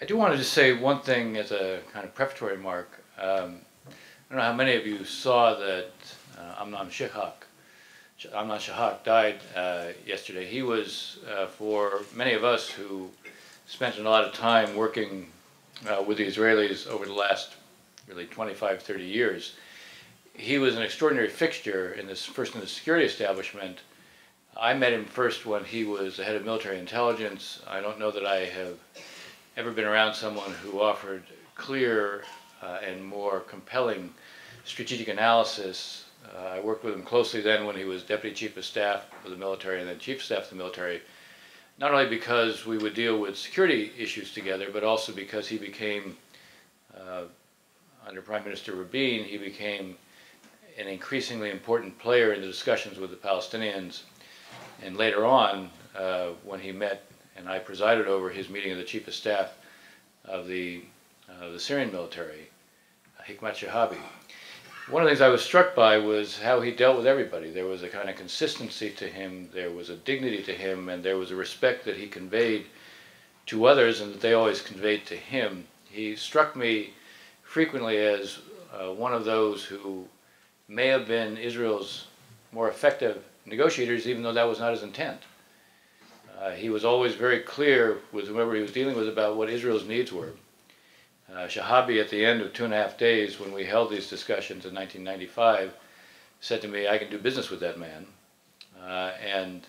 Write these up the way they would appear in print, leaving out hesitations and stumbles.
I do want to just say one thing as a kind of prefatory remark. I don't know how many of you saw that Amnon Shahak died yesterday. He was, for many of us who spent a lot of time working with the Israelis over the last really 25, 30 years, he was an extraordinary fixture in this, first in the security establishment. I met him first when he was the head of military intelligence. I don't know that I have ever been around someone who offered clear and more compelling strategic analysis. I worked with him closely then when he was Deputy Chief of Staff of the military and then Chief of Staff of the military, not only because we would deal with security issues together, but also because he became, under Prime Minister Rabin, he became an increasingly important player in the discussions with the Palestinians. And later on, when he met and I presided over his meeting of the Chief of Staff of the Syrian military, Hikmat Shahabi. One of the things I was struck by was how he dealt with everybody. There was a kind of consistency to him, there was a dignity to him, and there was a respect that he conveyed to others and that they always conveyed to him. He struck me frequently as one of those who may have been Israel's more effective negotiators, even though that was not his intent. He was always very clear with whoever he was dealing with about what Israel's needs were. Shahabi, at the end of 2.5 days, when we held these discussions in 1995, said to me, "I can do business with that man." And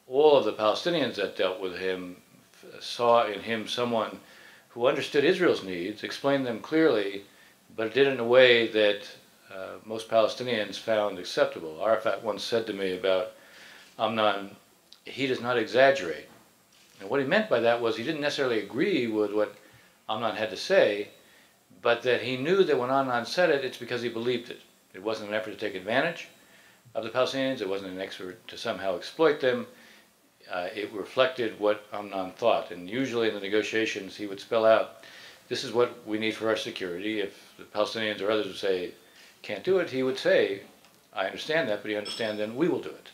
all of the Palestinians that dealt with him saw in him someone who understood Israel's needs, explained them clearly, but did it in a way that most Palestinians found acceptable. Arafat once said to me about Amnon, "He does not exaggerate." And what he meant by that was he didn't necessarily agree with what Amnon had to say, but that he knew that when Amnon said it, it's because he believed it. It wasn't an effort to take advantage of the Palestinians. It wasn't an effort to somehow exploit them. It reflected what Amnon thought. And usually in the negotiations, he would spell out, this is what we need for our security. If the Palestinians or others would say, can't do it, he would say, I understand that, but you understand, then we will do it.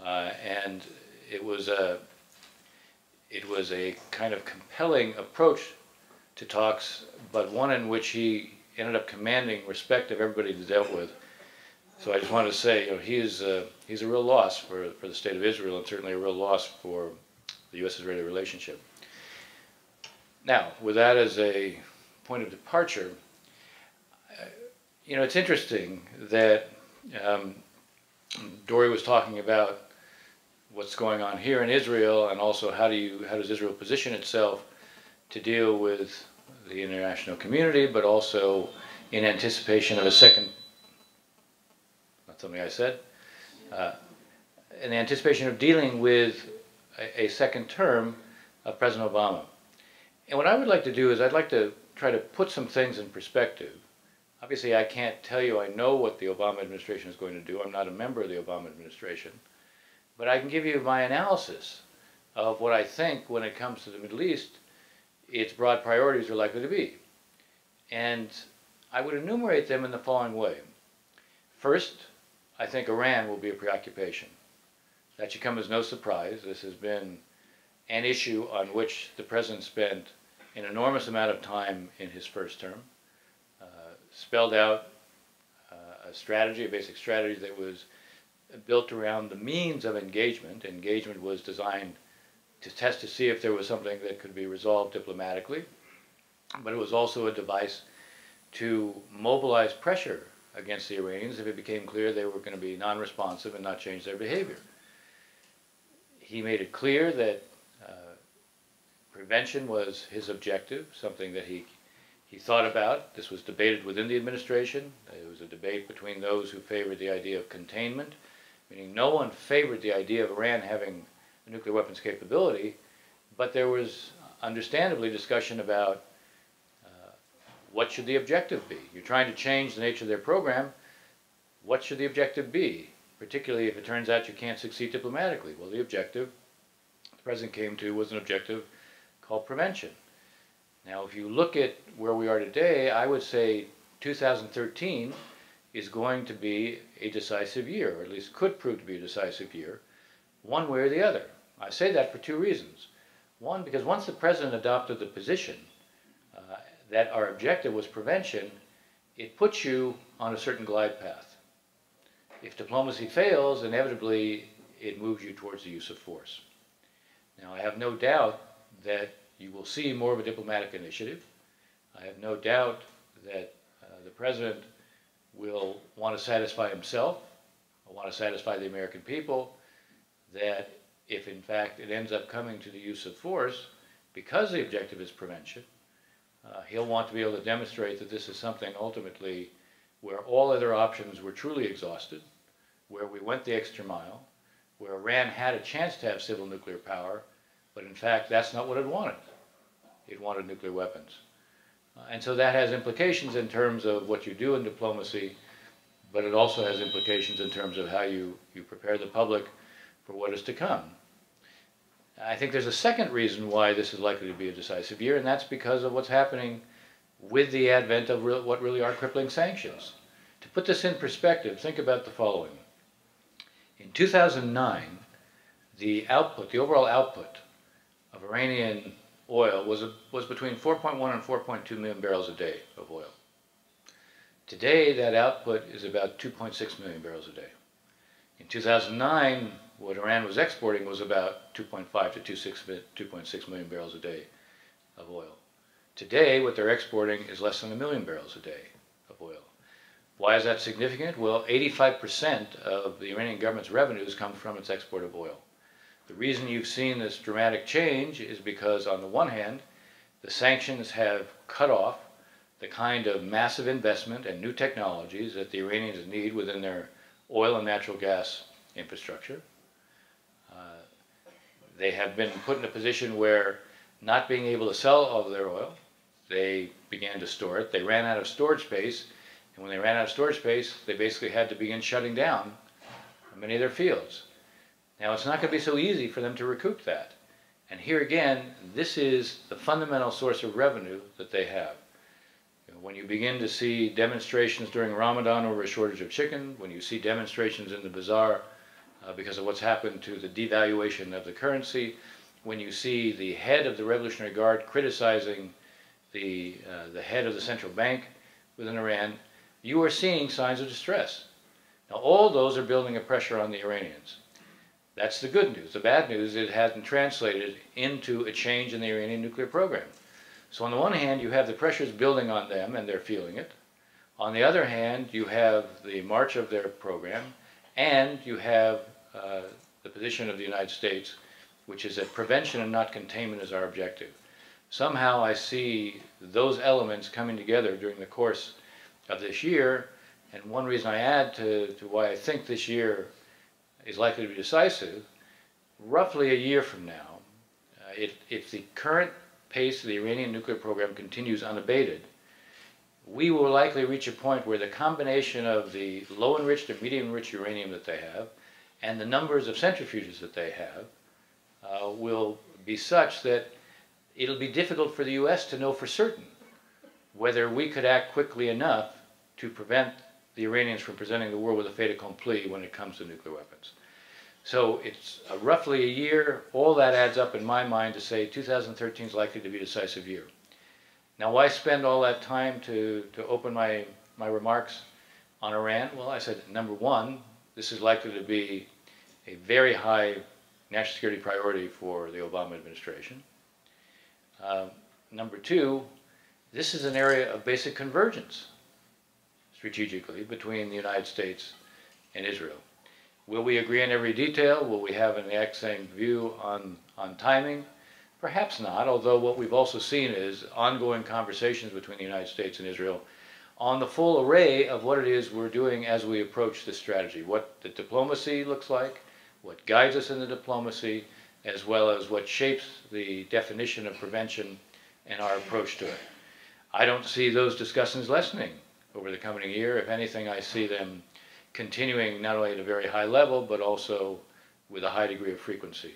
And it was a kind of compelling approach to talks, but one in which he ended up commanding respect of everybody he dealt with. So I just wanted to say, he's a real loss for the state of Israel, and certainly a real loss for the U.S.-Israeli relationship. Now, with that as a point of departure, it's interesting that Dory was talking about what's going on here in Israel, and also how does Israel position itself to deal with the international community, but also in anticipation of a second, not something I said, in anticipation of dealing with a second term of President Obama. And what I would like to do is I'd like to try to put some things in perspective. Obviously, I can't tell you I know what the Obama administration is going to do. I'm not a member of the Obama administration. But I can give you my analysis of what I think when it comes to the Middle East, its broad priorities are likely to be. And I would enumerate them in the following way. First, I think Iran will be a preoccupation. That should come as no surprise. This has been an issue on which the president spent an enormous amount of time in his first term. Spelled out a strategy, a basic strategy that was built around the means of engagement. Engagement was designed to test to see if there was something that could be resolved diplomatically, but it was also a device to mobilize pressure against the Iranians if it became clear they were going to be non-responsive and not change their behavior. He made it clear that prevention was his objective, something that he thought about. This was debated within the administration. It was a debate between those who favored the idea of containment, meaning no one favored the idea of Iran having a nuclear weapons capability, but there was understandably discussion about what should the objective be. You're trying to change the nature of their program. What should the objective be, particularly if it turns out you can't succeed diplomatically? Well, the objective the president came to was an objective called prevention. Now, if you look at where we are today, I would say 2013 is going to be a decisive year, or at least could prove to be a decisive year, one way or the other. I say that for two reasons. One, because once the president adopted the position that our objective was prevention, it puts you on a certain glide path. If diplomacy fails, inevitably it moves you towards the use of force. Now, I have no doubt that you will see more of a diplomatic initiative. I have no doubt that the president will want to satisfy himself, want to satisfy the American people, that if in fact it ends up coming to the use of force, because the objective is prevention, he'll want to be able to demonstrate that this is something ultimately where all other options were truly exhausted, where we went the extra mile, where Iran had a chance to have civil nuclear power, but in fact that's not what it wanted. It wanted nuclear weapons. And so that has implications in terms of what you do in diplomacy, but it also has implications in terms of how you prepare the public for what is to come. I think there's a second reason why this is likely to be a decisive year, and that's because of what's happening with the advent of what really are crippling sanctions. To put this in perspective, think about the following. In 2009, the overall output of Iranian oil was between 4.1 and 4.2 million barrels a day of oil. Today, that output is about 2.6 million barrels a day. In 2009, what Iran was exporting was about 2.5 to 2.6 million barrels a day of oil. Today, what they're exporting is less than 1 million barrels a day of oil. Why is that significant? Well, 85% of the Iranian government's revenues come from its export of oil. The reason you've seen this dramatic change is because, on the one hand, the sanctions have cut off the kind of massive investment and new technologies that the Iranians need within their oil and natural gas infrastructure. They have been put in a position where, not being able to sell all of their oil, they began to store it. They ran out of storage space, and when they ran out of storage space, they basically had to begin shutting down many of their fields. Now, it's not going to be so easy for them to recoup that. And here again, this is the fundamental source of revenue that they have. When you begin to see demonstrations during Ramadan over a shortage of chicken, when you see demonstrations in the bazaar because of what's happened to the devaluation of the currency, when you see the head of the Revolutionary Guard criticizing the head of the central bank within Iran, you are seeing signs of distress. Now, all those are building a pressure on the Iranians. That's the good news. The bad news, it hasn't translated into a change in the Iranian nuclear program. So on the one hand, you have the pressures building on them, and they're feeling it. On the other hand, you have the march of their program, and you have the position of the United States, which is that prevention and not containment is our objective. Somehow I see those elements coming together during the course of this year, and one reason I add to why I think this year is likely to be decisive, roughly a year from now, if the current pace of the Iranian nuclear program continues unabated, we will likely reach a point where the combination of the low-enriched and medium-enriched uranium that they have and the numbers of centrifuges that they have will be such that it'll be difficult for the U.S. to know for certain whether we could act quickly enough to prevent the Iranians from presenting the world with a fait accompli when it comes to nuclear weapons. So it's roughly a year. All that adds up in my mind to say 2013 is likely to be a decisive year. Now, why spend all that time to open my remarks on Iran? Well, I said, number one, this is likely to be a very high national security priority for the Obama administration. Number two, this is an area of basic convergence strategically between the United States and Israel. Will we agree on every detail? Will we have an exact same view on timing? Perhaps not, although what we've also seen is ongoing conversations between the United States and Israel on the full array of what it is we're doing as we approach this strategy, what the diplomacy looks like, what guides us in the diplomacy, as well as what shapes the definition of prevention and our approach to it. I don't see those discussions lessening over the coming year. If anything, I see them continuing not only at a very high level, but also with a high degree of frequency.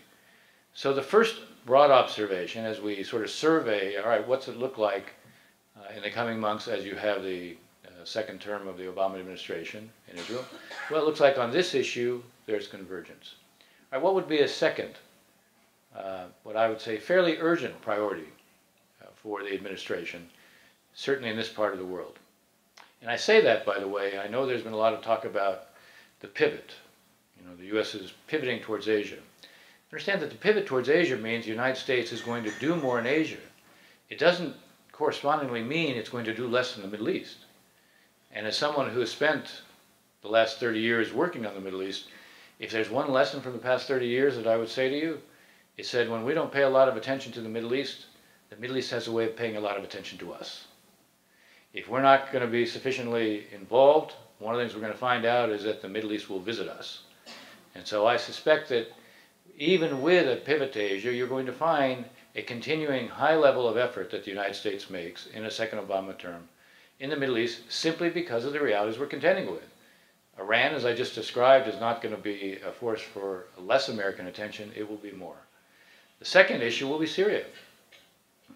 So the first broad observation as we sort of survey, all right, what's it look like in the coming months as you have the second term of the Obama administration in Israel? Well, it looks like on this issue, there's convergence. All right, what would be a second what I would say fairly urgent priority for the administration, certainly in this part of the world. And I say that, by the way, I know there's been a lot of talk about the pivot. You know, the U.S. is pivoting towards Asia. Understand that the pivot towards Asia means the United States is going to do more in Asia. It doesn't correspondingly mean it's going to do less in the Middle East. And as someone who has spent the last 30 years working on the Middle East, if there's one lesson from the past 30 years that I would say to you, it said when we don't pay a lot of attention to the Middle East has a way of paying a lot of attention to us. If we're not going to be sufficiently involved, one of the things we're going to find out is that the Middle East will visit us. And so I suspect that even with a pivot to Asia, you're going to find a continuing high level of effort that the United States makes in a second Obama term in the Middle East simply because of the realities we're contending with. Iran, as I just described, is not going to be a force for less American attention. It will be more. The second issue will be Syria.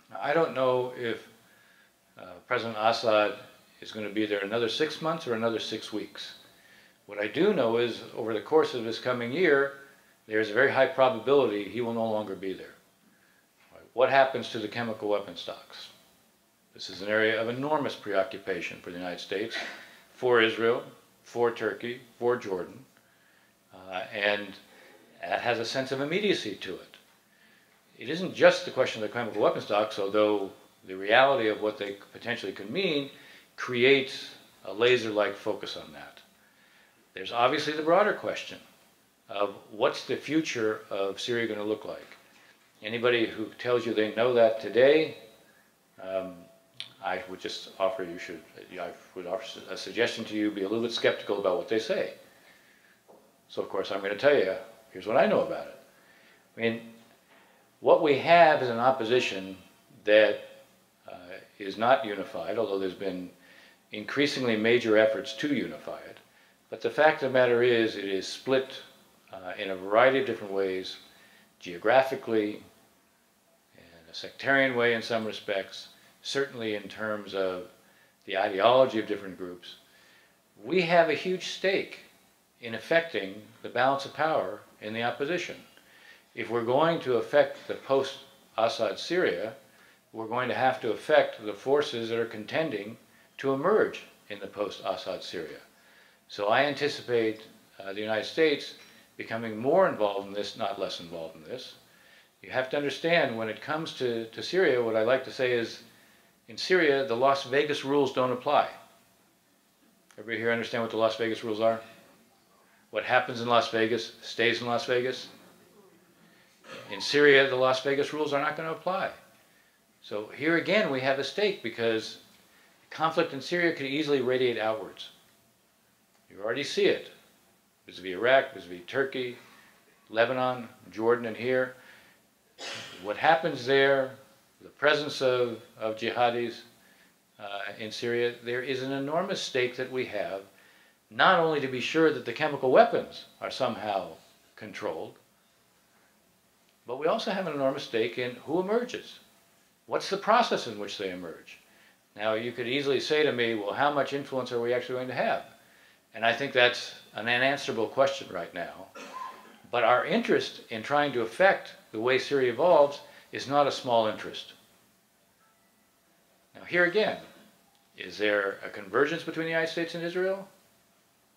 Now, I don't know if President Assad is going to be there another 6 months or another 6 weeks. What I do know is over the course of this coming year, there's a very high probability he will no longer be there. What happens to the chemical weapon stocks? This is an area of enormous preoccupation for the United States, for Israel, for Turkey, for Jordan, and that has a sense of immediacy to it. It isn't just the question of the chemical weapon stocks, although the reality of what they potentially could mean creates a laser-like focus on that. There's obviously the broader question of what's the future of Syria going to look like. Anybody who tells you they know that today, I would just offer I would offer a suggestion to you, be a little bit skeptical about what they say. So of course I'm going to tell you, here's what I know about it. I mean, what we have is an opposition that is not unified, although there's been increasingly major efforts to unify it. But the fact of the matter is, it is split in a variety of different ways, geographically, in a sectarian way in some respects, certainly in terms of the ideology of different groups. We have a huge stake in affecting the balance of power in the opposition. If we're going to affect the post-Assad Syria, we're going to have to affect the forces that are contending to emerge in the post-Assad Syria. So I anticipate the United States becoming more involved in this, not less involved in this. You have to understand, when it comes to Syria, what I like to say is, in Syria, the Las Vegas rules don't apply. Everybody here understand what the Las Vegas rules are? What happens in Las Vegas stays in Las Vegas. In Syria, the Las Vegas rules are not going to apply. So here again, we have a stake because conflict in Syria could easily radiate outwards. You already see it. Vis-a-vis Iraq, vis-a-vis Turkey, Lebanon, Jordan, and here. What happens there, the presence of jihadis in Syria, there is an enormous stake that we have, not only to be sure that the chemical weapons are somehow controlled, but we also have an enormous stake in who emerges. What's the process in which they emerge? Now, you could easily say to me, well, how much influence are we actually going to have? And I think that's an unanswerable question right now. But our interest in trying to affect the way Syria evolves is not a small interest. Now, here again, is there a convergence between the United States and Israel?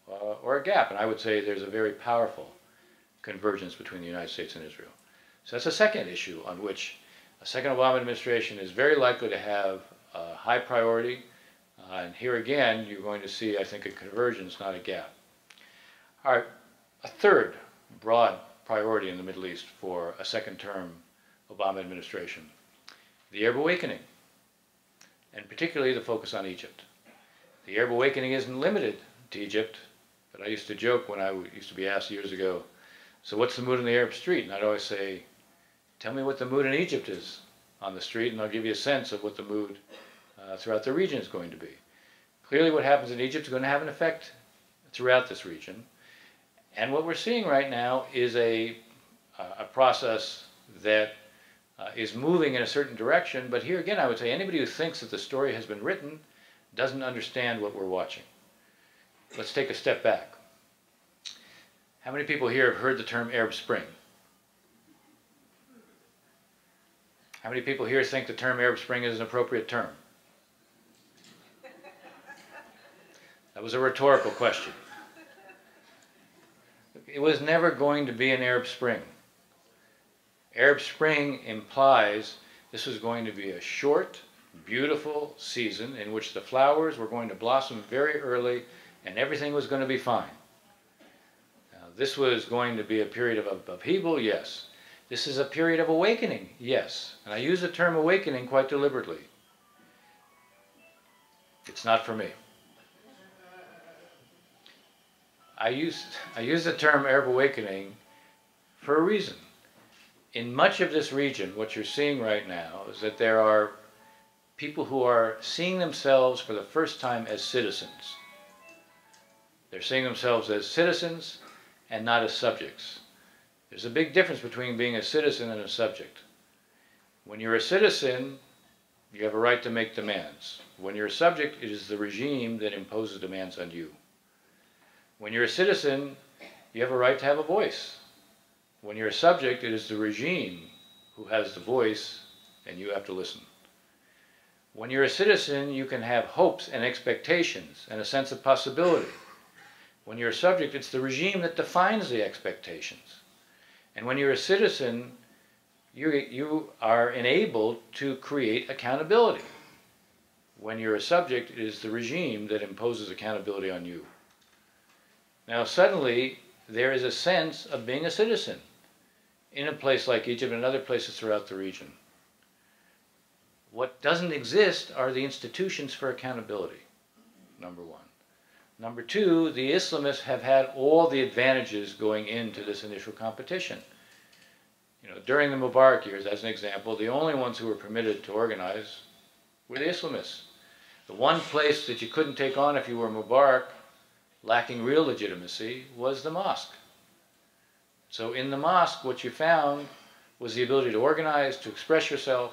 Or a gap? And I would say there's a very powerful convergence between the United States and Israel. So that's a second issue on which a second Obama administration is very likely to have a high priority. And here again, you're going to see, I think, a convergence, not a gap. All right, a third broad priority in the Middle East for a second-term Obama administration, the Arab awakening, and particularly the focus on Egypt. The Arab awakening isn't limited to Egypt, but I used to joke when I used to be asked years ago, so what's the mood in the Arab street? And I'd always say, tell me what the mood in Egypt is on the street, and I'll give you a sense of what the mood throughout the region is going to be. Clearly what happens in Egypt is going to have an effect throughout this region. And what we're seeing right now is a process that is moving in a certain direction. But here again, I would say anybody who thinks that the story has been written doesn't understand what we're watching. Let's take a step back. How many people here have heard the term Arab Spring? How many people here think the term Arab Spring is an appropriate term? That was a rhetorical question. It was never going to be an Arab Spring. Arab Spring implies this was going to be a short, beautiful season in which the flowers were going to blossom very early and everything was going to be fine. Now, this was going to be a period of upheaval, yes. This is a period of awakening, yes. And I use the term awakening quite deliberately. It's not for me. I use the term Arab awakening for a reason. In much of this region, what you're seeing right now is that there are people who are seeing themselves for the first time as citizens. They're seeing themselves as citizens and not as subjects. There's a big difference between being a citizen and a subject. When you're a citizen, you have a right to make demands. When you're a subject, it is the regime that imposes demands on you. When you're a citizen, you have a right to have a voice. When you're a subject, it is the regime who has the voice, and you have to listen. When you're a citizen, you can have hopes and expectations and a sense of possibility. When you're a subject, it's the regime that defines the expectations. And when you're a citizen, you are enabled to create accountability. When you're a subject, it is the regime that imposes accountability on you. Now suddenly, there is a sense of being a citizen in a place like Egypt and other places throughout the region. What doesn't exist are the institutions for accountability, number one. Number two, the Islamists have had all the advantages going into this initial competition. You know, during the Mubarak years, as an example, the only ones who were permitted to organize were the Islamists. The one place that you couldn't take on if you were Mubarak, lacking real legitimacy, was the mosque. So in the mosque, what you found was the ability to organize, to express yourself,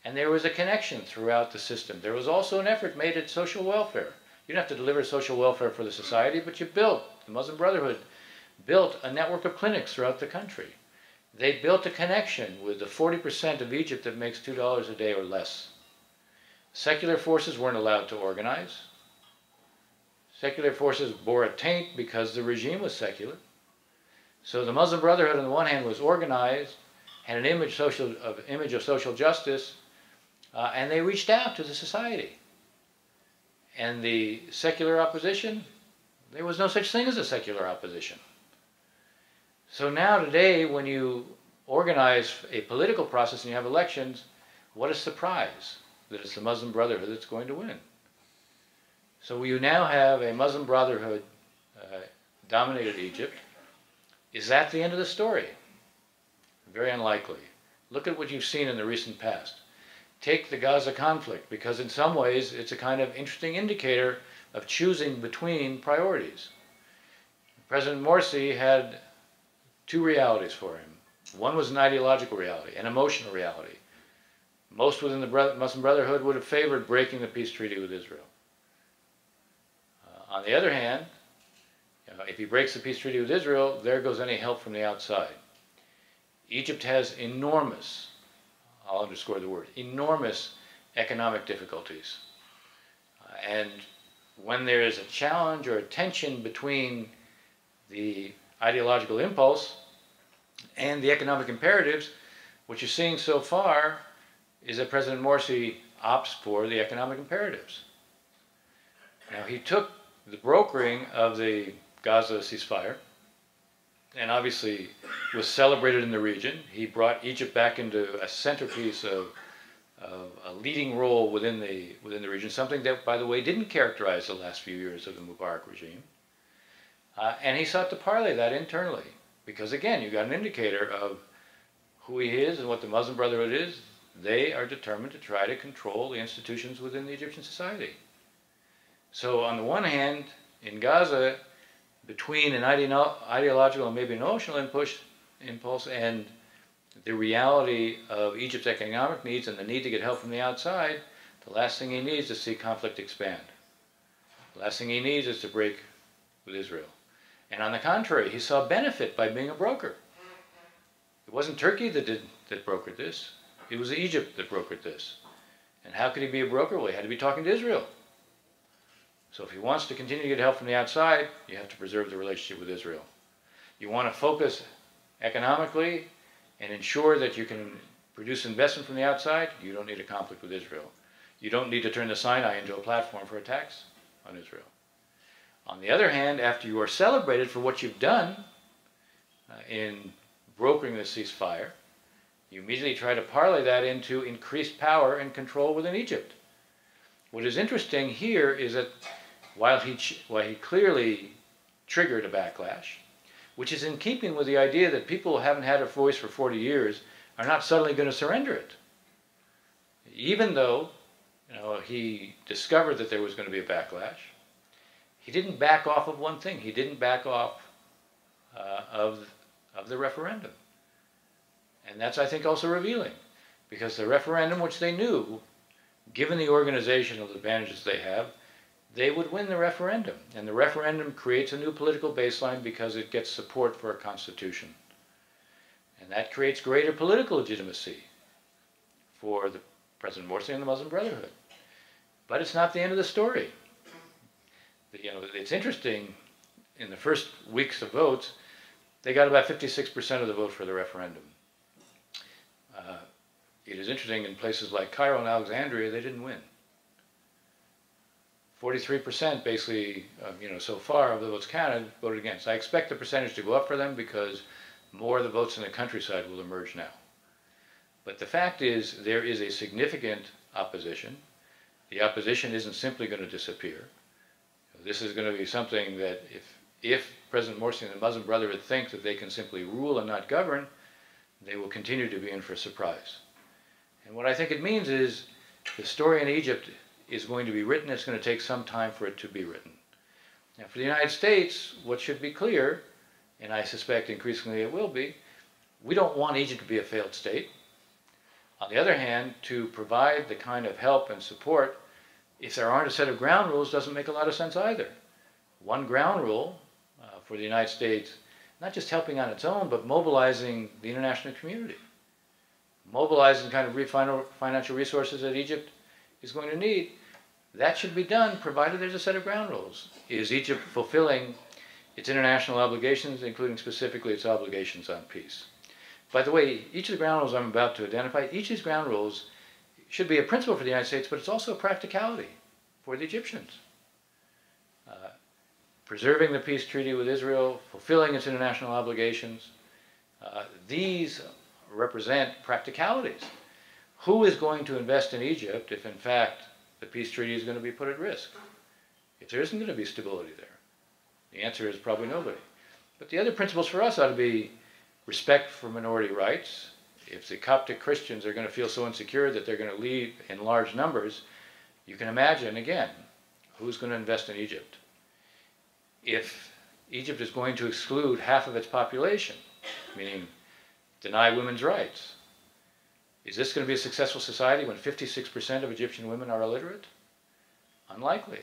and there was a connection throughout the system. There was also an effort made at social welfare. You didn't have to deliver social welfare for the society, but you built, the Muslim Brotherhood built a network of clinics throughout the country. They built a connection with the 40% of Egypt that makes $2 a day or less. Secular forces weren't allowed to organize. Secular forces bore a taint because the regime was secular. So the Muslim Brotherhood on the one hand was organized, had an image of social justice, and they reached out to the society. And the secular opposition, there was no such thing as a secular opposition. So now today, when you organize a political process and you have elections, what a surprise that it's the Muslim Brotherhood that's going to win. So you now have a Muslim Brotherhood dominated Egypt. Is that the end of the story? Very unlikely. Look at what you've seen in the recent past. Take the Gaza conflict, because in some ways it's a kind of interesting indicator of choosing between priorities. President Morsi had two realities for him. One was an ideological reality, an emotional reality. Most within the Muslim Brotherhood would have favored breaking the peace treaty with Israel. On the other hand, if he breaks the peace treaty with Israel, there goes any help from the outside. Egypt has enormous, I'll underscore the word, enormous economic difficulties. And when there is a challenge or a tension between the ideological impulse and the economic imperatives, what you're seeing so far is that President Morsi opts for the economic imperatives. Now, he took the brokering of the Gaza ceasefire, and obviously was celebrated in the region. He brought Egypt back into a centerpiece of a leading role within the region, something that, by the way, didn't characterize the last few years of the Mubarak regime. And he sought to parlay that internally, because again, you got an indicator of who he is and what the Muslim Brotherhood is. They are determined to try to control the institutions within the Egyptian society. So on the one hand, in Gaza, between an ideological and maybe an emotional impulse and the reality of Egypt's economic needs and the need to get help from the outside, the last thing he needs is to see conflict expand. The last thing he needs is to break with Israel. And on the contrary, he saw benefit by being a broker. It wasn't Turkey that brokered this. It was Egypt that brokered this. And how could he be a broker? Well, he had to be talking to Israel. So if he wants to continue to get help from the outside, you have to preserve the relationship with Israel. You want to focus economically and ensure that you can produce investment from the outside, you don't need a conflict with Israel. You don't need to turn the Sinai into a platform for attacks on Israel. On the other hand, after you are celebrated for what you've done in brokering the ceasefire, you immediately try to parlay that into increased power and control within Egypt. What is interesting here is that while he clearly triggered a backlash, which is in keeping with the idea that people who haven't had a voice for 40 years are not suddenly going to surrender it. Even though he discovered that there was going to be a backlash, he didn't back off of one thing. He didn't back off of the referendum. And that's, I think, also revealing. Because the referendum, which they knew, given the organizational advantages they have, they would win the referendum. And the referendum creates a new political baseline because it gets support for a constitution. And that creates greater political legitimacy for the President Morsi and the Muslim Brotherhood. But it's not the end of the story. It's interesting, in the first weeks of votes, they got about 56% of the vote for the referendum. It is interesting, in places like Cairo and Alexandria, they didn't win. 43% basically, so far of the votes counted, voted against. I expect the percentage to go up for them because more of the votes in the countryside will emerge now. But the fact is, there is a significant opposition. The opposition isn't simply going to disappear. This is going to be something that if President Morsi and the Muslim Brotherhood think that they can simply rule and not govern, they will continue to be in for a surprise. And what I think it means is the story in Egypt is going to be written. It's going to take some time for it to be written. Now, for the United States, what should be clear, and I suspect increasingly it will be, we don't want Egypt to be a failed state. On the other hand, to provide the kind of help and support, if there aren't a set of ground rules, doesn't make a lot of sense either. One ground rule for the United States, not just helping on its own, but mobilizing the international community. Mobilizing the kind of financial resources that Egypt is going to need. That should be done provided there's a set of ground rules. Is Egypt fulfilling its international obligations, including specifically its obligations on peace? By the way, each of the ground rules I'm about to identify, each of these ground rules should be a principle for the United States, but it's also a practicality for the Egyptians. Preserving the peace treaty with Israel, fulfilling its international obligations, these represent practicalities. Who is going to invest in Egypt if, in fact, the peace treaty is going to be put at risk? If there isn't going to be stability there? The answer is probably nobody. But the other principles for us ought to be respect for minority rights. If the Coptic Christians are going to feel so insecure that they're going to leave in large numbers, you can imagine, again, who's going to invest in Egypt? If Egypt is going to exclude half of its population, meaning deny women's rights, is this going to be a successful society when 56% of Egyptian women are illiterate? Unlikely.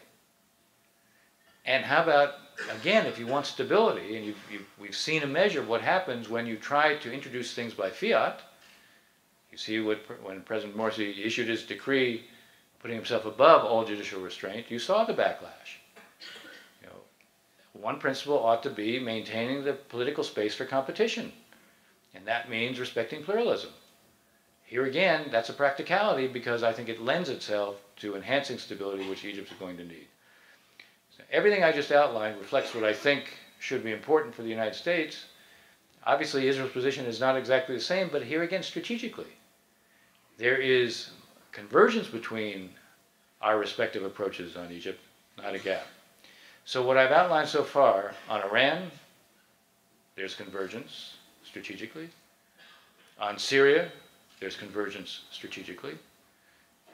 And how about, again, if you want stability, and we've seen a measure of what happens when you try to introduce things by fiat. You see when President Morsi issued his decree putting himself above all judicial restraint, you saw the backlash. One principle ought to be maintaining the political space for competition. And that means respecting pluralism. Here again, that's a practicality because I think it lends itself to enhancing stability, which Egypt is going to need. So everything I just outlined reflects what I think should be important for the United States. Obviously, Israel's position is not exactly the same, but here again, strategically, there is convergence between our respective approaches on Egypt, not a gap. So what I've outlined so far on Iran, there's convergence strategically. On Syria, there's convergence strategically.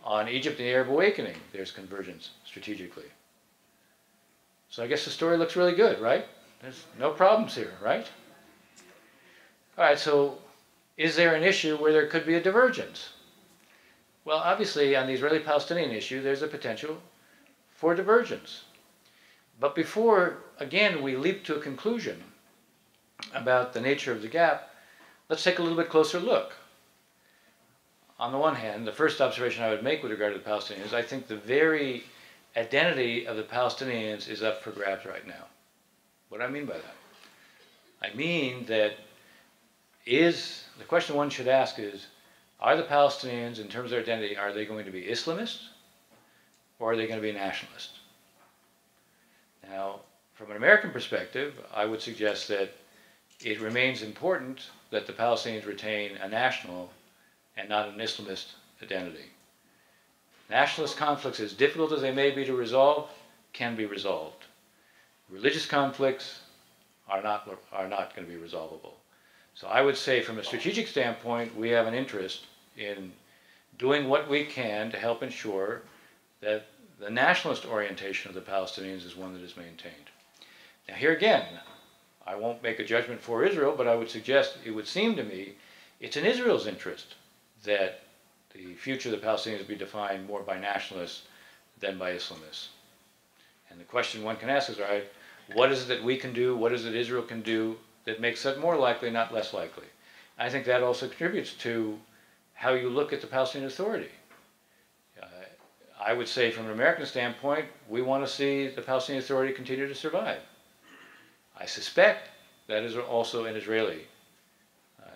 On Egypt and the Arab awakening, there's convergence strategically. So I guess the story looks really good, right? There's no problems here, right? All right, so is there an issue where there could be a divergence? Well, obviously, on the Israeli-Palestinian issue, there's a potential for divergence. But before, again, we leap to a conclusion about the nature of the gap, let's take a little bit closer look. on the one hand, the first observation I would make with regard to the Palestinians, I think the very identity of the Palestinians is up for grabs right now. What do I mean by that? I mean that the question one should ask is, are the Palestinians, in terms of their identity, are they going to be Islamists or are they going to be nationalists? Now, from an American perspective, I would suggest that it remains important that the Palestinians retain a national and not an Islamist identity. Nationalist conflicts, as difficult as they may be to resolve, can be resolved. Religious conflicts are not going to be resolvable. So I would say from a strategic standpoint, we have an interest in doing what we can to help ensure that the nationalist orientation of the Palestinians is one that is maintained. Now here again, I won't make a judgment for Israel, but I would suggest, it would seem to me, it's in Israel's interest that the future of the Palestinians be defined more by nationalists than by Islamists. And the question one can ask is, all right, what is it that we can do, what is it Israel can do that makes that more likely, not less likely? I think that also contributes to how you look at the Palestinian Authority. I would say from an American standpoint, we want to see the Palestinian Authority continue to survive. I suspect that is also an Israeli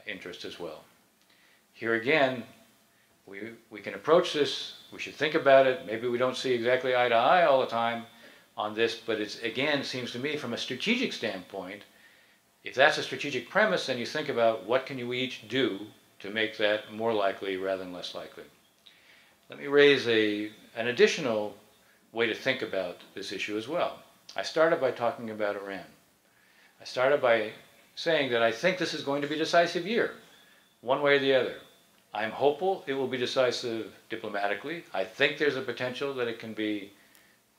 interest as well. Here again, we can approach this, we should think about it, maybe we don't see exactly eye to eye all the time on this, but it's, again, seems to me from a strategic standpoint, if that's a strategic premise, then you think about what can you each do to make that more likely rather than less likely. Let me raise an additional way to think about this issue as well. I started by talking about Iran. I started by saying that I think this is going to be a decisive year, one way or the other. I'm hopeful it will be decisive diplomatically. I think there's a potential that it can be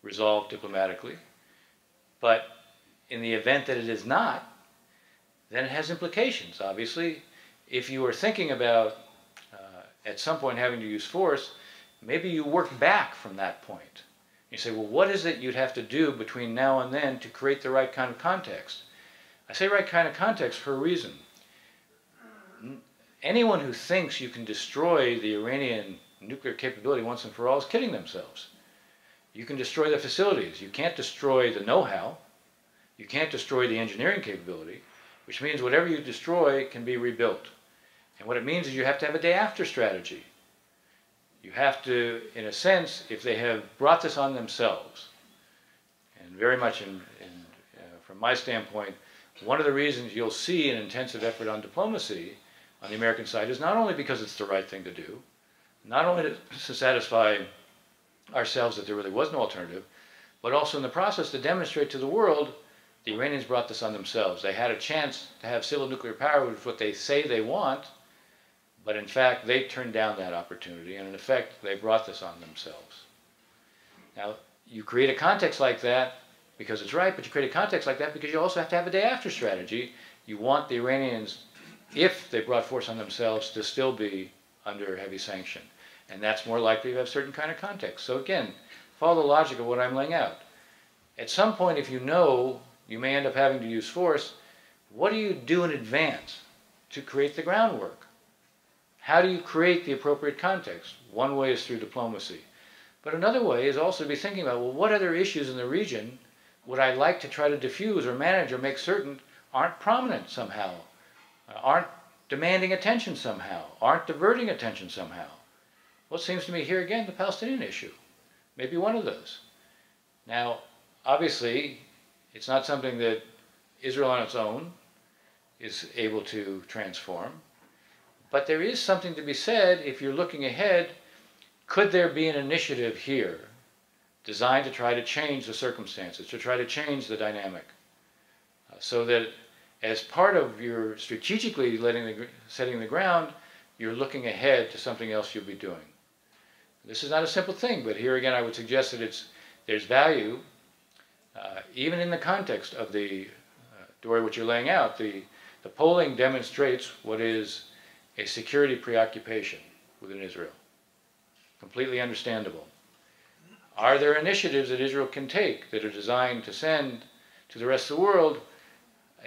resolved diplomatically. But in the event that it is not, then it has implications, obviously. If you are thinking about at some point having to use force, maybe you work back from that point. You say, well, what is it you'd have to do between now and then to create the right kind of context? I say right kind of context for a reason. Anyone who thinks you can destroy the Iranian nuclear capability once and for all is kidding themselves. You can destroy the facilities. You can't destroy the know-how. You can't destroy the engineering capability, which means whatever you destroy can be rebuilt. And what it means is you have to have a day-after strategy. You have to, in a sense, if they have brought this on themselves, and very much from my standpoint, one of the reasons you'll see an intensive effort on diplomacy on the American side is not only because it's the right thing to do, not only to satisfy ourselves that there really was no alternative, but also in the process to demonstrate to the world the Iranians brought this on themselves. They had a chance to have civil nuclear power, which is what they say they want, but in fact they turned down that opportunity, and in effect they brought this on themselves. Now, you create a context like that because it's right, but you create a context like that because you also have to have a day-after strategy. You want the Iranians, if they brought force on themselves, to still be under heavy sanction. And that's more likely to have certain kind of context. So again, follow the logic of what I'm laying out. At some point, if you know you may end up having to use force, what do you do in advance to create the groundwork? How do you create the appropriate context? One way is through diplomacy. But another way is also to be thinking about, well, what other issues in the region would I like to try to diffuse or manage or make certain aren't prominent somehow, aren't demanding attention somehow, aren't diverting attention somehow? Well, it seems to me here again, the Palestinian issue may be one of those. Now, obviously, it's not something that Israel on its own is able to transform, but there is something to be said if you're looking ahead. Could there be an initiative here designed to try to change the circumstances, to try to change the dynamic, so that as part of your strategically setting the ground, you're looking ahead to something else you'll be doing. This is not a simple thing, but here again I would suggest that there's value, even in the context of the story which you're laying out. The polling demonstrates what is a security preoccupation within Israel. Completely understandable. Are there initiatives that Israel can take that are designed to send to the rest of the world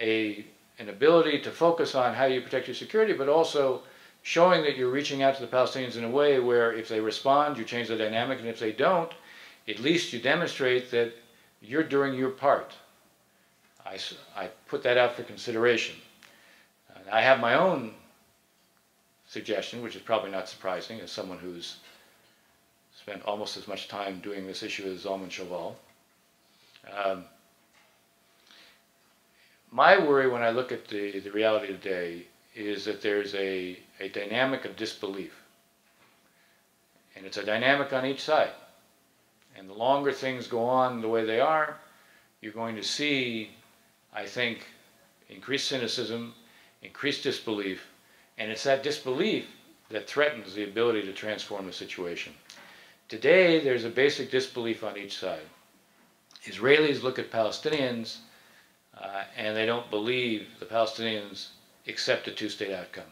an ability to focus on how you protect your security, but also showing that you're reaching out to the Palestinians in a way where if they respond, you change the dynamic, and if they don't, at least you demonstrate that you're doing your part. I put that out for consideration. I have my own suggestion, which is probably not surprising as someone who's spent almost as much time doing this issue as Zalman Shoval. My worry when I look at the reality today is that there's a dynamic of disbelief. And it's a dynamic on each side. And the longer things go on the way they are, you're going to see, I think, increased cynicism, increased disbelief, and it's that disbelief that threatens the ability to transform the situation. Today, there's a basic disbelief on each side. Israelis look at Palestinians and they don't believe the Palestinians accept a two-state outcome.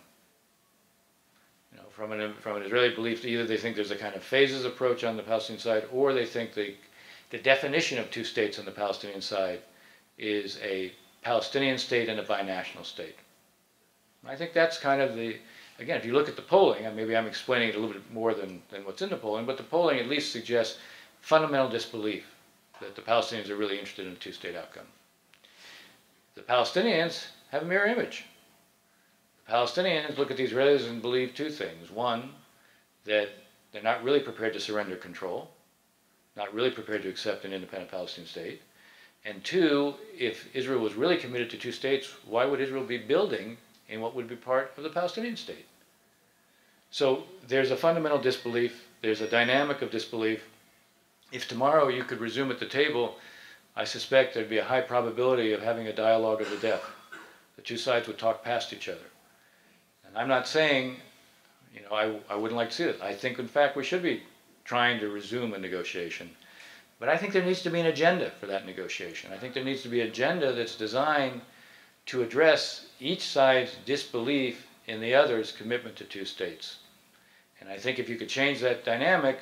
You know, from an Israeli belief, either they think there's a kind of phases approach on the Palestinian side, or they think the definition of two states on the Palestinian side is a Palestinian state and a binational state. And I think that's kind of the, again, if you look at the polling, and maybe I'm explaining it a little bit more than what's in the polling, but the polling at least suggests fundamental disbelief that the Palestinians are really interested in a two-state outcome. The Palestinians have a mirror image. The Palestinians look at the Israelis and believe two things. One, that they're not really prepared to surrender control, not really prepared to accept an independent Palestinian state. And two, if Israel was really committed to two states, why would Israel be building in what would be part of the Palestinian state? So there's a fundamental disbelief, there's a dynamic of disbelief. If tomorrow you could resume at the table, I suspect there'd be a high probability of having a dialogue of the deaf. The two sides would talk past each other. And I'm not saying, you know, I wouldn't like to see it. I think, in fact, we should be trying to resume a negotiation. But I think there needs to be an agenda for that negotiation. I think there needs to be an agenda that's designed to address each side's disbelief in the other's commitment to two states. And I think if you could change that dynamic,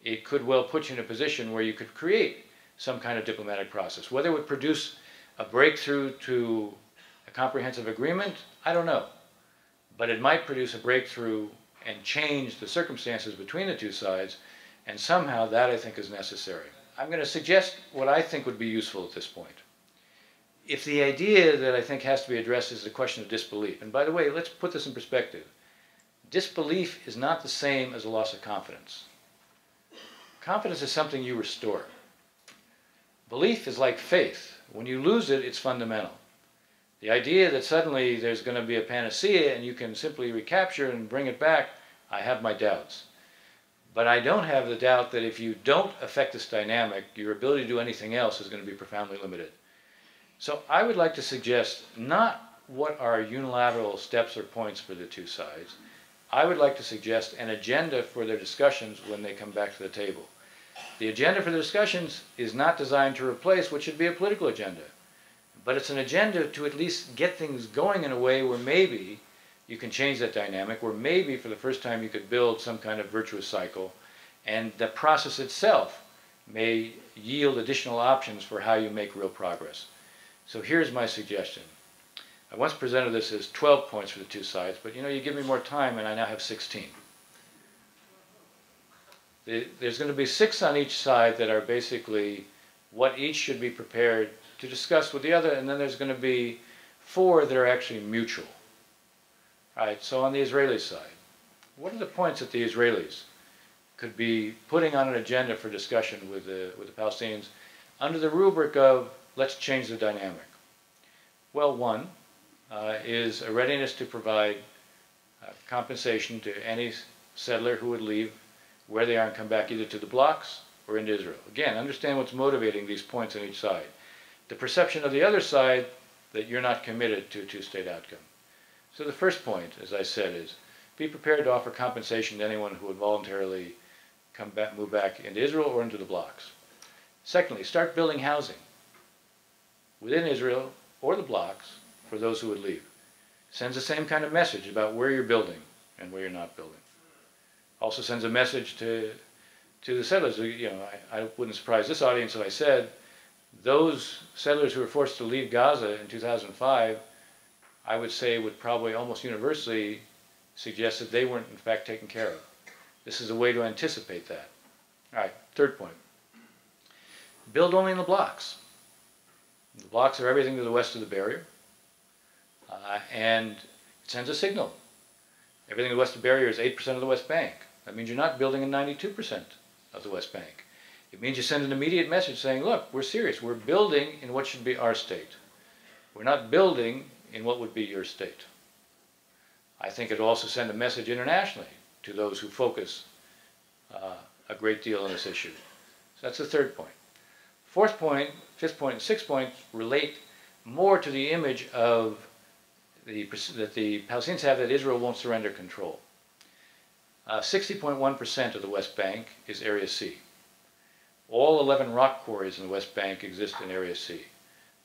it could well put you in a position where you could create some kind of diplomatic process. Whether it would produce a breakthrough to a comprehensive agreement, I don't know. But it might produce a breakthrough and change the circumstances between the two sides, and somehow that, I think, is necessary. I'm going to suggest what I think would be useful at this point. If the idea that I think has to be addressed is the question of disbelief, and by the way, let's put this in perspective. Disbelief is not the same as a loss of confidence. Confidence is something you restore. Belief is like faith. When you lose it, it's fundamental. The idea that suddenly there's going to be a panacea and you can simply recapture and bring it back, I have my doubts. But I don't have the doubt that if you don't affect this dynamic, your ability to do anything else is going to be profoundly limited. So I would like to suggest not what are unilateral steps or points for the two sides. I would like to suggest an agenda for their discussions when they come back to the table. The agenda for the discussions is not designed to replace what should be a political agenda, but it's an agenda to at least get things going in a way where maybe you can change that dynamic, where maybe for the first time you could build some kind of virtuous cycle, and the process itself may yield additional options for how you make real progress. So here's my suggestion. I once presented this as 12 points for the two sides, but you know, you give me more time and I now have 16. There's going to be 6 on each side that are basically what each should be prepared to discuss with the other, and then there's going to be 4 that are actually mutual. All right, so on the Israeli side, what are the points that the Israelis could be putting on an agenda for discussion with the Palestinians under the rubric of let's change the dynamic? Well, one is a readiness to provide compensation to any settler who would leave where they are and come back either to the blocks or into Israel. Again, understand what's motivating these points on each side. The perception of the other side that you're not committed to a two-state outcome. So the first point, as I said, is be prepared to offer compensation to anyone who would voluntarily move back into Israel or into the blocks. Secondly, start building housing within Israel or the blocks for those who would leave. Sends the same kind of message about where you're building and where you're not building. Also sends a message to the settlers. You know, I wouldn't surprise this audience if I said those settlers who were forced to leave Gaza in 2005, I would say would probably almost universally suggests that they weren't in fact taken care of. This is a way to anticipate that. All right, third point. Build only in the blocks. The blocks are everything to the west of the barrier, and it sends a signal. Everything to the west of the barrier is 8% of the West Bank. That means you're not building in 92% of the West Bank. It means you send an immediate message saying, look, we're serious. We're building in what should be our state. We're not building in what would be your state. I think it will also send a message internationally to those who focus a great deal on this issue. So that's the third point. Fourth point, fifth point, and sixth point relate more to the image of that the Palestinians have that Israel won't surrender control. 60.1% of the West Bank is Area C. All 11 rock quarries in the West Bank exist in Area C.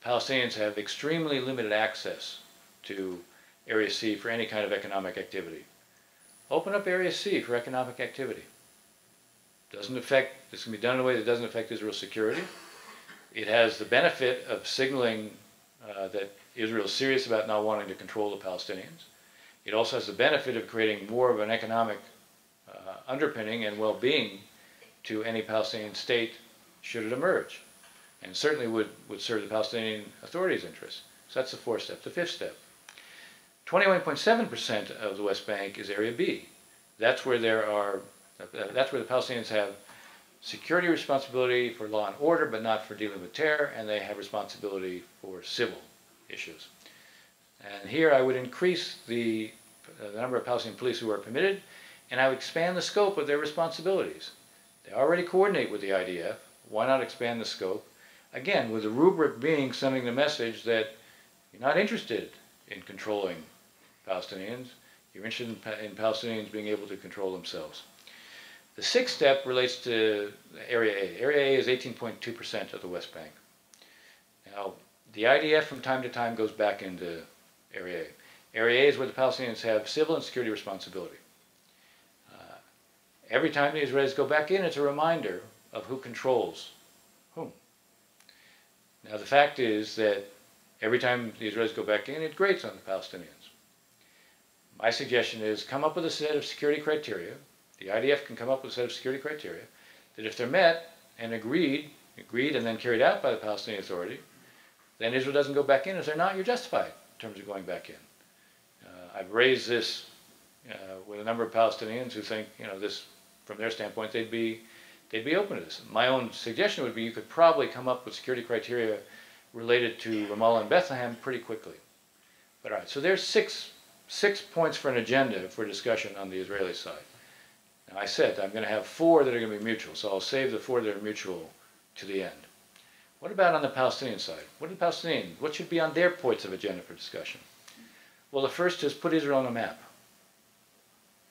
Palestinians have extremely limited access to Area C for any kind of economic activity. Open up Area C for economic activity. This can be done in a way that doesn't affect Israel's security. It has the benefit of signaling that Israel is serious about not wanting to control the Palestinians. It also has the benefit of creating more of an economic underpinning and well-being to any Palestinian state should it emerge, and certainly would serve the Palestinian Authority's interests. So that's the fourth step. The fifth step. 21.7% of the West Bank is Area B. That's where the Palestinians have security responsibility for law and order, but not for dealing with terror, and they have responsibility for civil issues. And here I would increase the number of Palestinian police who are permitted, and I would expand the scope of their responsibilities. They already coordinate with the IDF. Why not expand the scope? Again, with the rubric being sending the message that you're not interested in controlling Palestinians. You're interested in Palestinians being able to control themselves. The sixth step relates to Area A. Area A is 18.2% of the West Bank. Now, the IDF from time to time goes back into Area A. Area A is where the Palestinians have civil and security responsibility. Every time the Israelis go back in, it's a reminder of who controls whom. Now, the fact is that every time the Israelis go back in, it grates on the Palestinians. My suggestion is come up with a set of security criteria. The IDF can come up with a set of security criteria that if they're met and agreed and then carried out by the Palestinian Authority, then Israel doesn't go back in. If they're not, you're justified in terms of going back in. I've raised this with a number of Palestinians who think, this, from their standpoint, they'd be open to this. My own suggestion would be you could probably come up with security criteria related to Ramallah and Bethlehem pretty quickly. But all right, so there's six points for an agenda for discussion on the Israeli side. Now, I said I'm going to have 4 that are going to be mutual, so I'll save the 4 that are mutual to the end. What about on the Palestinian side? What should be on their points of agenda for discussion? Well, the first is put Israel on a map.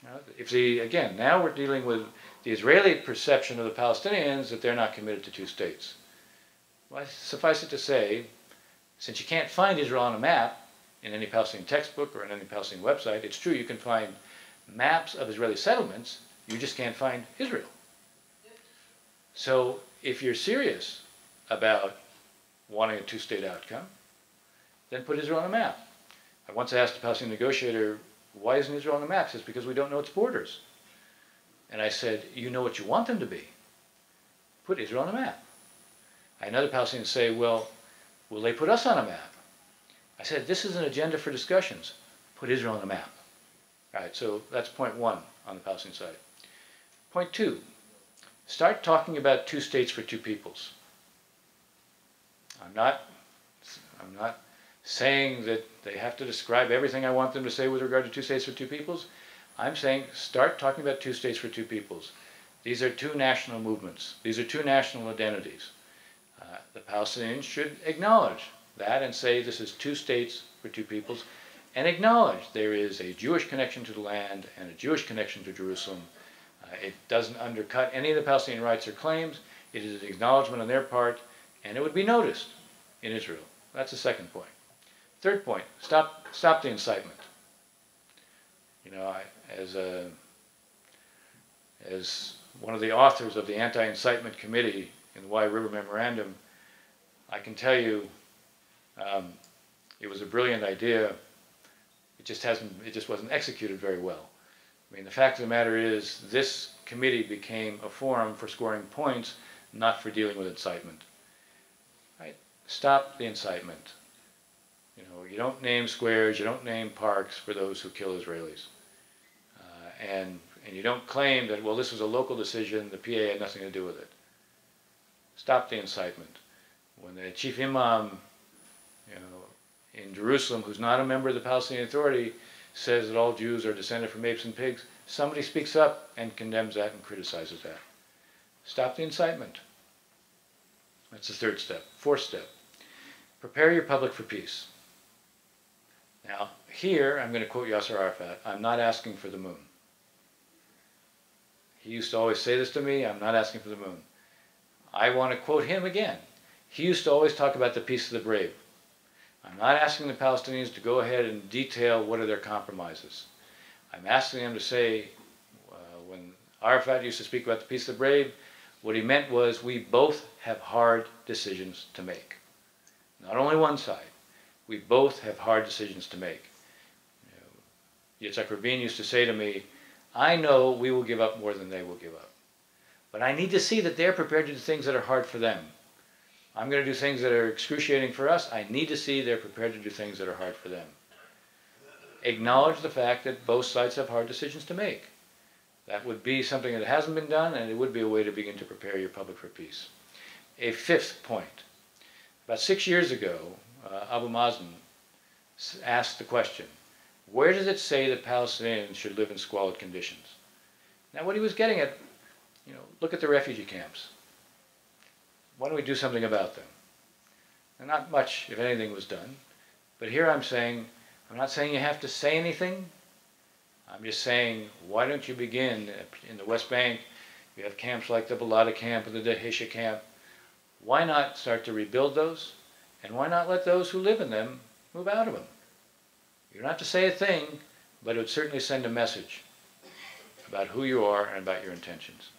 Now we're dealing with the Israeli perception of the Palestinians that they're not committed to 2 states. Well, suffice it to say, since you can't find Israel on a map in any Palestinian textbook or in any Palestinian website, it's true you can find maps of Israeli settlements, you just can't find Israel. So if you're serious about wanting a 2-state outcome, then put Israel on a map. I once asked a Palestinian negotiator, why isn't Israel on the map? He says, because we don't know its borders. And I said, you know what you want them to be. Put Israel on a map. I had another Palestinian say, well, will they put us on a map? I said, this is an agenda for discussions. Put Israel on the map. All right, so that's point 1 on the Palestinian side. Point 2, start talking about 2 states for 2 peoples. I'm not saying that they have to describe everything I want them to say with regard to 2 states for 2 peoples. I'm saying start talking about 2 states for 2 peoples. These are 2 national movements. These are 2 national identities. The Palestinians should acknowledge that and say this is 2 states for 2 peoples, and acknowledge there is a Jewish connection to the land and a Jewish connection to Jerusalem. It doesn't undercut any of the Palestinian rights or claims. It is an acknowledgement on their part, and it would be noticed in Israel. That's the second point. Third point, stop the incitement. As one of the authors of the Anti-Incitement Committee in the Wye River Memorandum, I can tell you it was a brilliant idea. It just wasn't executed very well. I mean, the fact of the matter is this committee became a forum for scoring points, not for dealing with incitement. Right? Stop the incitement. You know, you don't name squares, you don't name parks for those who kill Israelis. And you don't claim that, well, this was a local decision, the PA had nothing to do with it. Stop the incitement. When the chief imam, you know, in Jerusalem, who's not a member of the Palestinian Authority, says that all Jews are descended from apes and pigs, somebody speaks up and condemns that and criticizes that. Stop the incitement. That's the third step. Fourth step, prepare your public for peace. Now, here, I'm going to quote Yasser Arafat, I'm not asking for the moon. He used to always say this to me, I'm not asking for the moon. I want to quote him again. He used to always talk about the peace of the brave. I'm not asking the Palestinians to go ahead and detail what are their compromises. I'm asking them to say, when Arafat used to speak about the peace of the brave, what he meant was we both have hard decisions to make. Not only one side. We both have hard decisions to make. You know, Yitzhak Rabin used to say to me, I know we will give up more than they will give up. But I need to see that they're prepared to do things that are hard for them. I'm going to do things that are excruciating for us. I need to see they're prepared to do things that are hard for them. Acknowledge the fact that both sides have hard decisions to make. That would be something that hasn't been done, and it would be a way to begin to prepare your public for peace. A fifth point. About 6 years ago, Abu Mazen asked the question, where does it say that Palestinians should live in squalid conditions? Now what he was getting at, you know, look at the refugee camps. Why don't we do something about them? And not much, if anything, was done. But here I'm not saying you have to say anything. I'm just saying, why don't you begin in the West Bank? You have camps like the Balada camp and the Dahisha camp. Why not start to rebuild those? And why not let those who live in them move out of them? You don't have to say a thing, but it would certainly send a message about who you are and about your intentions.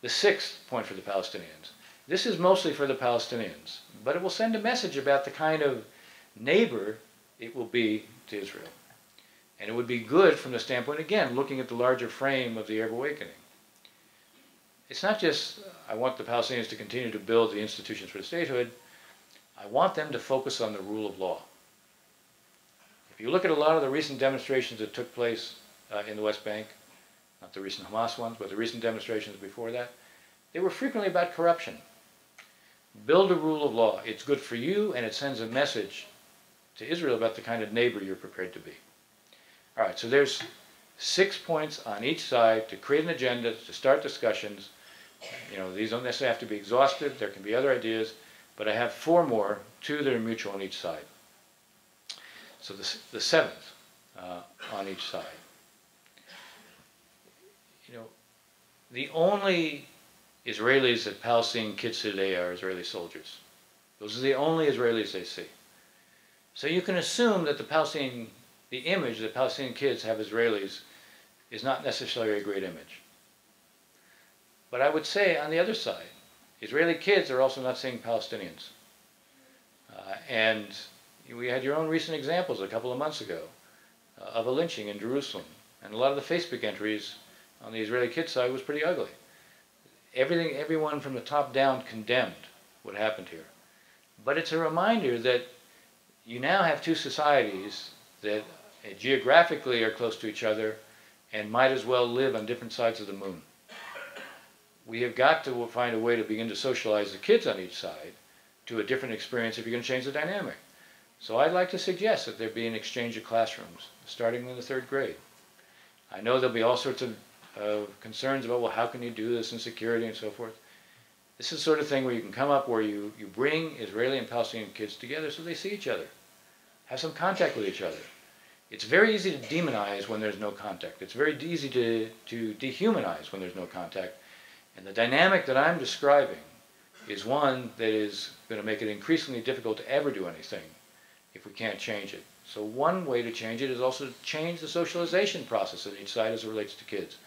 The sixth point for the Palestinians. This is mostly for the Palestinians, but it will send a message about the kind of neighbor it will be to Israel. And it would be good from the standpoint, again, looking at the larger frame of the Arab awakening. It's not just, I want the Palestinians to continue to build the institutions for statehood. I want them to focus on the rule of law. If you look at a lot of the recent demonstrations that took place in the West Bank, not the recent Hamas ones, but the recent demonstrations before that, they were frequently about corruption. Build a rule of law. It's good for you, and it sends a message to Israel about the kind of neighbor you're prepared to be. All right, so there's 6 points on each side to create an agenda, to start discussions. You know, these don't necessarily have to be exhaustive. There can be other ideas, but I have 4 more, 2 that are mutual on each side. So the seventh on each side. You know, the only Israelis that Palestinian kids today are Israeli soldiers. Those are the only Israelis they see. So you can assume that the image that Palestinian kids have Israelis is not necessarily a great image. But I would say on the other side, Israeli kids are also not seeing Palestinians. And we had your own recent examples a couple of months ago of a lynching in Jerusalem. And a lot of the Facebook entries on the Israeli kid side was pretty ugly. Everyone from the top down condemned what happened here. But it's a reminder that you now have 2 societies that geographically are close to each other and might as well live on different sides of the moon. We have got to find a way to begin to socialize the kids on each side to a different experience if you're going to change the dynamic. So I'd like to suggest that there be an exchange of classrooms, starting in the 3rd grade. I know there'll be all sorts of concerns about, well, how can you do this, and security and so forth. This is the sort of thing where you can come up where you bring Israeli and Palestinian kids together so they see each other, have some contact with each other. It's very easy to demonize when there's no contact. It's very easy to dehumanize when there's no contact. And the dynamic that I'm describing is one that is going to make it increasingly difficult to ever do anything if we can't change it. So one way to change it is also to change the socialization process on each side as it relates to kids.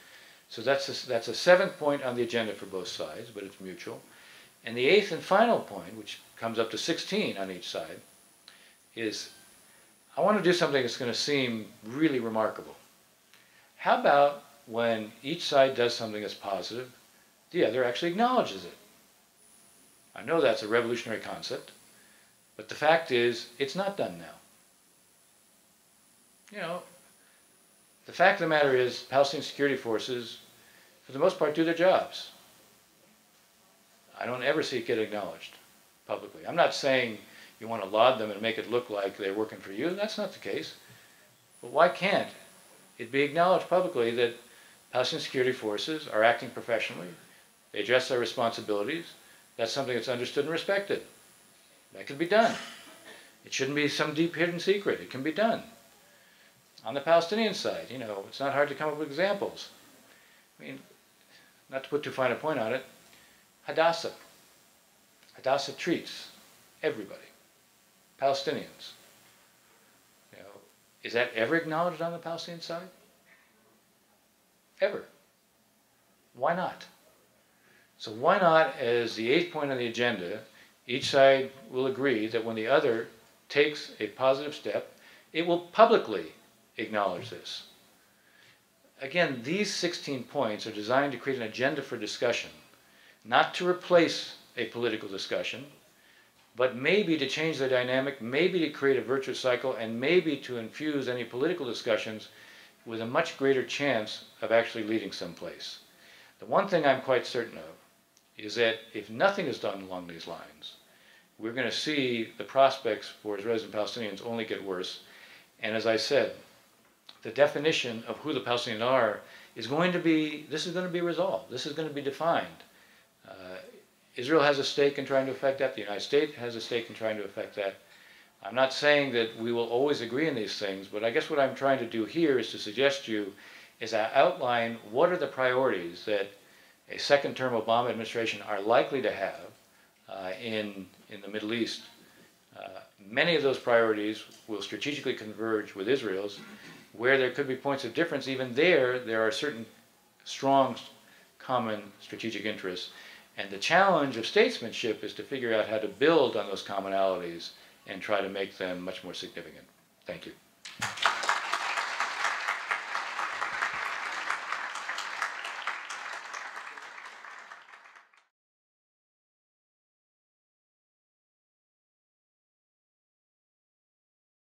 So that's a 7th point on the agenda for both sides, but it's mutual. And the 8th and final point, which comes up to 16 on each side, is I want to do something that's going to seem really remarkable. How about when each side does something that's positive, the other actually acknowledges it? I know that's a revolutionary concept, but the fact is, it's not done now. You know, the fact of the matter is, Palestinian security forces, for the most part, do their jobs. I don't ever see it get acknowledged publicly. I'm not saying you want to laud them and make it look like they're working for you. That's not the case. But why can't it be acknowledged publicly that Palestinian security forces are acting professionally, they address their responsibilities, that's something that's understood and respected. That can be done. It shouldn't be some deep hidden secret. It can be done. On the Palestinian side, you know, it's not hard to come up with examples. I mean, not to put too fine a point on it, Hadassah. Hadassah treats everybody, Palestinians. You know, is that ever acknowledged on the Palestinian side? Ever. Why not? So why not, as the 8th point on the agenda, each side will agree that when the other takes a positive step, it will publicly acknowledge this. Again, these 16 points are designed to create an agenda for discussion, not to replace a political discussion, but maybe to change the dynamic, maybe to create a virtuous cycle, and maybe to infuse any political discussions with a much greater chance of actually leading someplace. The one thing I'm quite certain of is that if nothing is done along these lines, we're going to see the prospects for Israelis and Palestinians only get worse. And as I said, the definition of who the Palestinians are is going to be, this is going to be resolved. This is going to be defined. Israel has a stake in trying to affect that. The United States has a stake in trying to affect that. I'm not saying that we will always agree on these things, but I guess what I'm trying to do here is to suggest to you is I outline what are the priorities that a second-term Obama administration are likely to have in the Middle East. Many of those priorities will strategically converge with Israel's. Where there could be points of difference, even there are certain strong common strategic interests. And the challenge of statesmanship is to figure out how to build on those commonalities and try to make them much more significant. Thank you.